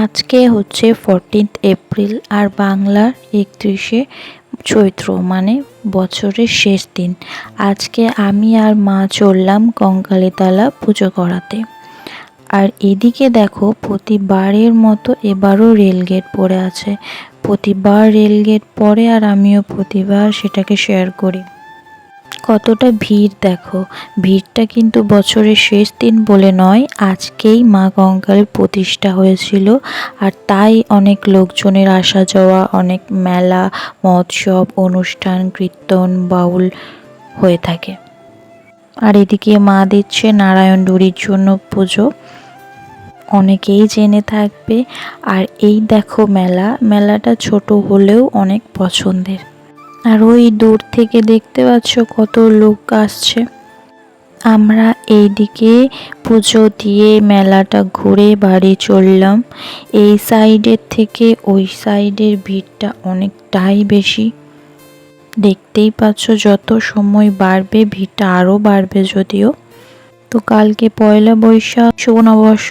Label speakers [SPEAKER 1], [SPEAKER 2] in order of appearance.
[SPEAKER 1] আজকে হচ্ছে 14th April আর বাংলার 31শে চৈত্র, মানে বছরের শেষ দিন। আজকে আমি আর মা চললাম কঙ্কালীতলা পুজো করাতে। আর এদিকে দেখো, প্রতিবারের মতো এবারও রেলগেট পড়ে আছে। প্রতিবার রেলগেট পড়ে আর আমিও প্রতিবার সেটাকে শেয়ার করি। কতটা ভিড় দেখো। ভিড়টা কিন্তু বছরের শেষ দিন বলে নয়, আজকেই মা কঙ্কালের প্রতিষ্ঠা হয়েছিল। আর তাই অনেক লোকজনের আসা যাওয়া, অনেক মেলা, মহোৎসব, অনুষ্ঠান, কীর্তন, বাউল হয়ে থাকে। আর এদিকে মা দিচ্ছে নারায়ণ ডুরির জন্য পুজো, অনেকেই জেনে থাকবে। আর এই দেখো মেলাটা ছোট হলেও অনেক পছন্দের। আর ওই দূর থেকে দেখতে পাচ্ছ কত লোক আসছে। আমরা এইদিকে পুজো দিয়ে মেলাটা ঘুরে বাড়ি চললাম। এই সাইডের থেকে ওই সাইডের ভিড়টা অনেকটাই বেশি। দেখতেই পাচ্ছ যত সময় বাড়বে ভিড়টা আরও বাড়বে। যদিও তো কালকে পয়লা বৈশাখ, শুভ নববর্ষ।